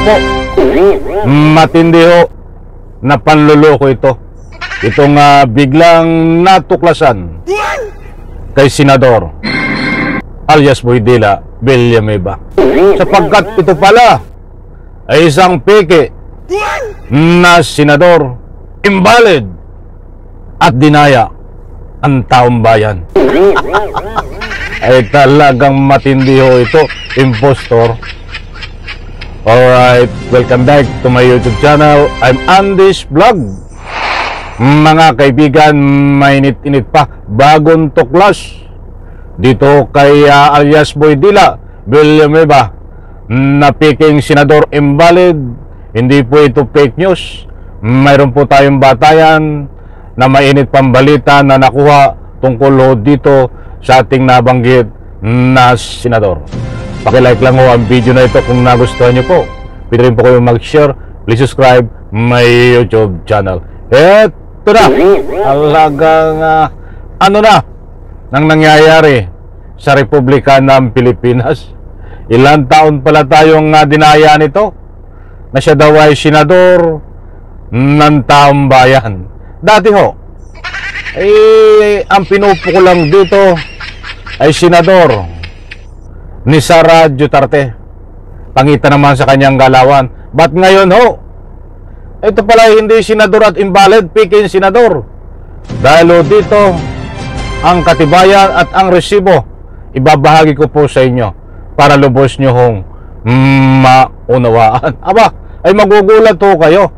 po, matindi ho na panluloko ito. Itong biglang natuklasan kay Senador alias Boydila Villanueva, sapagkat ito pala ay isang peke na senador, invalid at dinaya ang taong bayan. Ay talagang matindi ho ito, impostor. Alright, welcome back to my YouTube channel. I'm Andy's Vlog. Mga kaibigan, mainit-init pa, bagong tuklas dito kay alias Boydila Villanueva na peking senador, invalid. Hindi po ito fake news. Mayroon po tayong batayan na mainit pang balita na nakuha tungkol dito sa ating nabanggit na senador. Paki-like lang ho ang video na ito kung nagustuhan nyo po. Pwede rin po kayo mag-share. Please subscribe my YouTube channel. Eto na, talagang ano na nang nangyayari sa Republika ng Pilipinas. Ilang taon pala tayong dinaya nito na siya daw ay senador ng taong bayan. Dati ho, ang pinupo ko lang dito ay senador ni Sara Duterte. Pangita naman sa kanyang galawan. Ba't ngayon ho, ito pala hindi senador at invalid, peking senador? Dahil dito, ang katibayan at ang resibo, ibabahagi ko po sa inyo para lubos nyo hong maunawaan. Aba, ay magugulat ho kayo.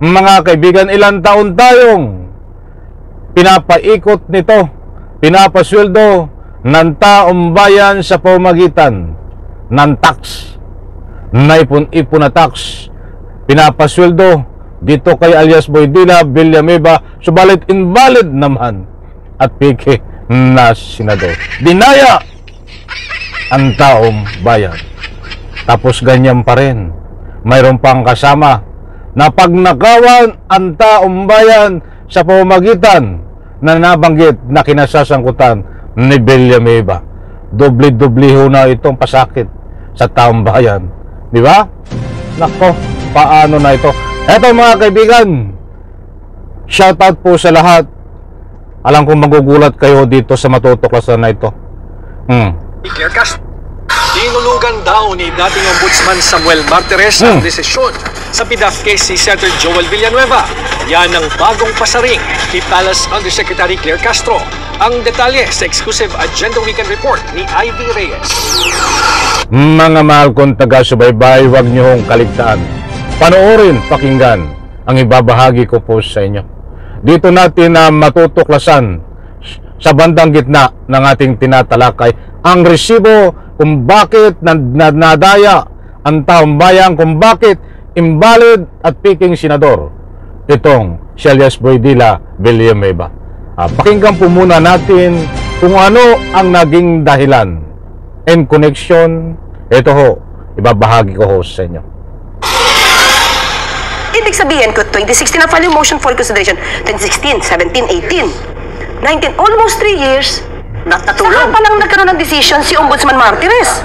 Mga kaibigan, ilang taon tayong pinapaikot nito, pinapasweldo ng taong bayan sa pamamagitan ng tax, na ipon na tax, pinapasweldo dito kay alias Boydila Villanueva, subalit invalid naman at peke na senador. Dinaya ang taong bayan. Tapos ganyan pa rin, mayroon pang kasama na pagnakawan ang taong bayan sa pamamagitan na nabanggit na kinasasangkutan ni Villanueva. Doble-doble ho na itong pasakit sa taong bayan. Di ba? Nako, paano na ito? Eto mga kaibigan, shoutout po sa lahat. Alam kong magugulat kayo dito sa matutuklasan na ito. Dinulugan daw ni dating Ombudsman Samuel Martires ang desisyon sa PDAF case si Senator Joel Villanueva. Yan ang bagong pasaring ni Palace Undersecretary Claire Castro. Ang detalye sa exclusive Agenda Weekend Report ni Ivy Reyes. Mga mahal kong taga-subaybay, huwag niyo hong kaligtaan. Panoorin, pakinggan ang ibabahagi ko po sa inyo. Dito natin matutuklasan sa bandang gitna ng ating tinatalakay ang resibo kung bakit nadaya ang taong bayan, kung bakit invalid at peking senador itong si alias Boydila Villanueva. Pakinggan po muna natin kung ano ang naging dahilan and connection. Ito ho, ibabahagi ko ho sa inyo. Ibig sabihin ko, 2016 na file yung motion for consideration, 2016, 17, 18, 19, almost 3 years, natulog. Saka palang nagkaroon ng decision si Ombudsman Martires.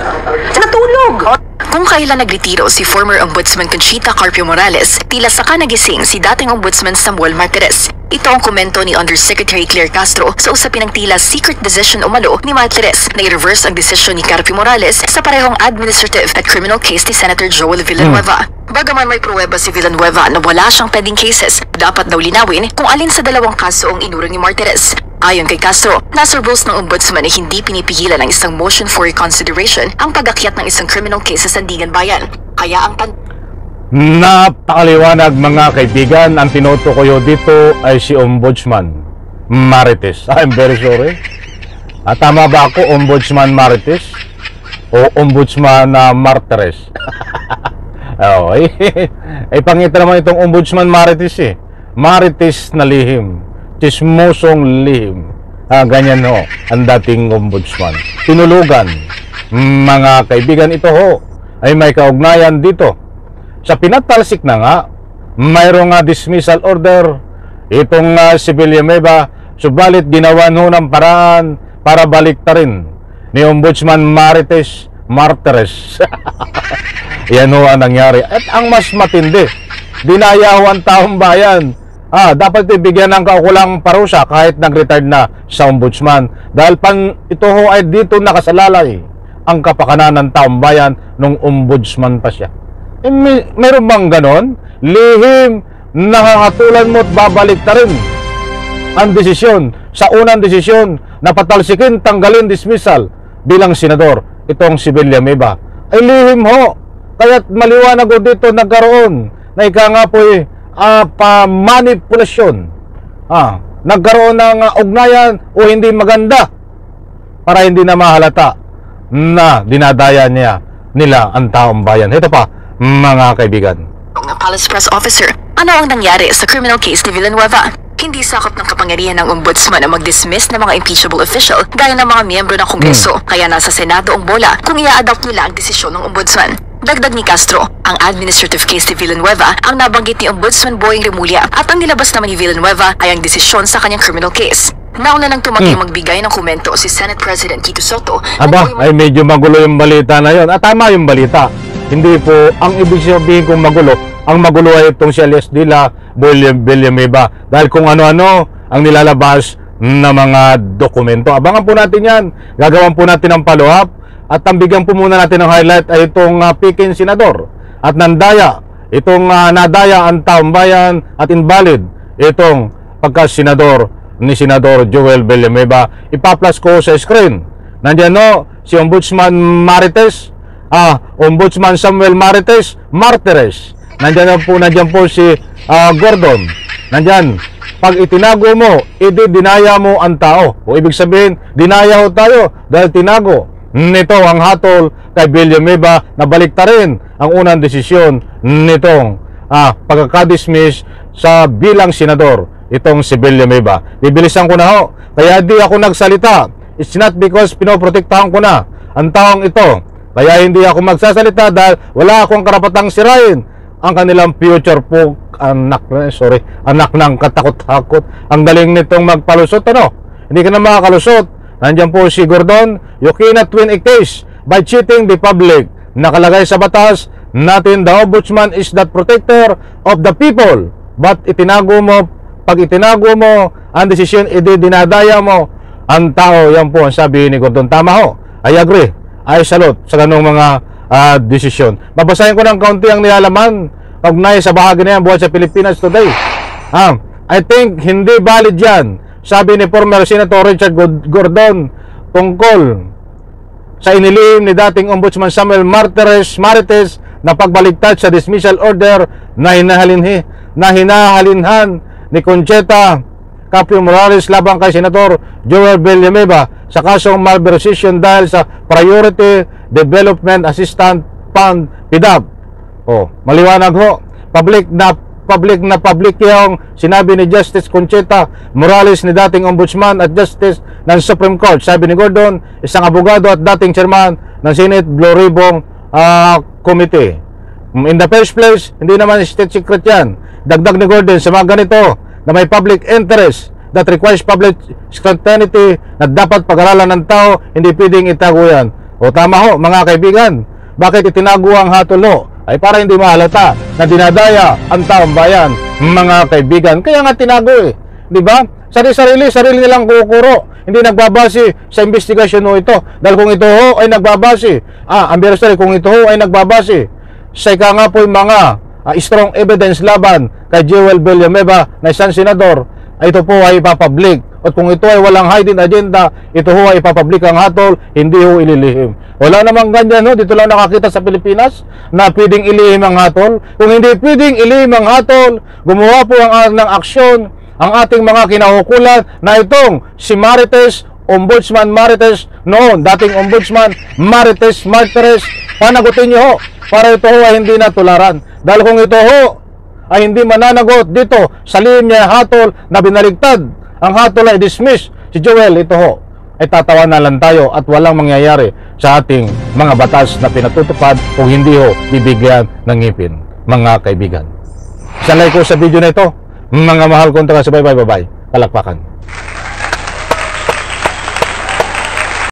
Natulog. Kung kailan nagretiro si former Ombudsman Conchita Carpio Morales, tila saka nagising si dating Ombudsman Samuel Martires. Ito ang komento ni Undersecretary Claire Castro sa usapin ng tila secret decision umano ni Martires na i-reverse ang desisyon ni Carpio Morales sa parehong administrative at criminal case ni Senator Joel Villanueva. Bagaman may pruweba si Villanueva na wala siyang pending cases, dapat daw linawin kung alin sa dalawang kaso ang inurong ni Martires. Ayon kay Castro, nasa rules ng Ombudsman ay hindi pinipigilan ng isang motion for reconsideration ang pag-akyat ng isang criminal case sa Sandigan Bayan. Kaya ang napakaliwanag mga kaibigan, ang tinutukoy dito ay si Ombudsman Martires. I'm very sorry. Tama ba ako, Ombudsman Martires? O Ombudsman Martires? Ay pangita naman itong Ombudsman Martires eh. Martires na lihim, chismosong lihim. Ganyan ho ang dating ombudsman. Tinulugan. Mga kaibigan, ito ho ay may kaugnayan dito. Sa pinatalsik na nga, mayroong dismissal order itong si Villanueva, subalit ginawan ho ng paraan para baliktarin ni Ombudsman Martires. Yan ho ang nangyari. At ang mas matindi, dinaya ho ang taong bayan. Dapat ibigyan ng kaukulang parusa kahit nag-retired na sa ombudsman. Dahil ito ho ay dito nakasalalay ang kapakanan ng taong bayan nung ombudsman pa siya. Meron bang ganon? Lihim, nakakatulan mo at babalik ta rin ang desisyon sa unang desisyon na patalsikin, tanggalin, dismissal bilang senador itong si Villanueva. Ay lihim ho. Kaya't maliwanag ho dito nagkaroon na ika nga po pamanipulasyon. Nagkaroon ng ugnayan o hindi maganda para hindi na mahalata na dinadaya nila ang taong bayan. Ito pa, mga kaibigan. Ng Palace Press Officer, ano ang nangyari sa criminal case ni Villanueva? Hindi sakop ng kapangyarihan ng ombudsman na mag-dismiss ng mga impeachable official gaya ng mga miyembro ng Kongreso. Kaya nasa Senado ang bola kung i-adopt nila ang desisyon ng ombudsman. Dagdag ni Castro, ang administrative case ni Villanueva ang nabanggit ni Ombudsman Boying Remulla at ang nilabas naman ni Villanueva ay ang desisyon sa kanyang criminal case. Nauna nang tumanggi magbigay ng komento si Senate President Tito Soto. Ay medyo magulo yung balita na yun. Tama yung balita. Hindi po, ang ibig sabihin kong magulo, ang magulo ay itong si Alias Dila, Villanueva. Dahil kung ano-ano ang nilalabas na mga dokumento. Abangan po natin yan. Gagawan po natin ng follow-up. At ang bigyan po muna natin ng highlight ay itong Peking Senador. At nandaya, itong nadaya ang taong bayan at invalid itong pagka-senador ni Senador Joel Villanueva. Ipaplas ko sa screen. Nandiyan no, si Ombudsman Martires, Ombudsman Samuel Martires. Nandiyan po si Gordon. Nandiyan, pag itinago mo, dinaya mo ang tao. O ibig sabihin, dinaya ho tayo dahil tinago nito ang hatol kay Villanueva na baliktarin ang unang desisyon nitong pagkakadismiss sa bilang senador itong si Villanueva. Bibilisan ko na ho. Kaya di ako nagsalita. It's not because pinoprotektahan ko na ang taong ito. Kaya hindi ako magsasalita dahil wala akong karapatang sirain ang kanilang future po. Anak ng katakot-takot. Ang galing nitong magpalusot, ano? Hindi ka na makakalusot. Nandiyan po si Gordon. You cannot win a case by cheating the public. Nakalagay sa batas natin, the ombudsman is the protector of the people. But pag itinago mo ang desisyon, dinadaya mo ang tao. Yan po ang sabi ni Gordon. Tama ho. I agree. I salute sa ganung mga desisyon. Babasahin ko ng kaunti ang nilalaman kaugnay sa bahagi na yan buhat sa Pilipinas Today. I think hindi valid yan, sabi ni former Senator Richard Gordon tungkol sa inilihim ni dating Ombudsman Samuel Martires na pagbaligtad sa dismissal order na hinahalinhan ni Conchita Caprio Morales laban kay Senator Joel Villanueva sa kasong malversation dahil sa Priority Development Assistance Fund, PDAP. Maliwanag ho. Public yung sinabi ni Justice Conchita Morales ni dating Ombudsman at Justice ng Supreme Court. Sabi ni Gordon, isang abogado at dating chairman ng Senate Blue Ribbon Committee. In the first place, hindi naman state secret yan. Dagdag ni Gordon, sa mga ganito na may public interest that requires public scrutiny na dapat pag-aralan ng tao, hindi pwedeng itago yan. Tama ho, mga kaibigan. Bakit itinago ang hatol ho? Ay para hindi mahalata na dinadaya ang taong bayan, mga kaibigan. Kaya nga tinago di ba? Sarili nilang kukuro. Hindi nagbabase sa investigasyon ho ito. Dahil kung ito ho ay nagbabase, kung ito ho ay nagbabase sa ika nga po yung mga strong evidence laban kay Joel Villanueva na isang senador, ito po ay ipapublic. At kung ito ay walang hidden agenda, ito ho ay ipapublic ang hatol, hindi ho ililihim. Wala namang ganyan ho, dito lang nakakita sa Pilipinas na pwedeng ilihim ang hatol. Kung hindi pwedeng ilihim ang hatol, gumawa po ng aksyon ang ating mga kinahukulan na itong si Martires, Ombudsman Martires noon, dating Ombudsman Martires, panagutin nyo ho para ito ho ay hindi natularan. Dahil kung ito ho ay hindi mananagot dito sa lihim niya hatol na binaligtad, ang hatol ay dismiss si Joel, ito ho ay tatawa na lang tayo at walang mangyayari sa ating mga batas na pinatutupad kung hindi ho bibigyan ng ngipin, mga kaibigan. Sa like ko sa video na ito, mga mahal kong taga-subaybay, palakpakan.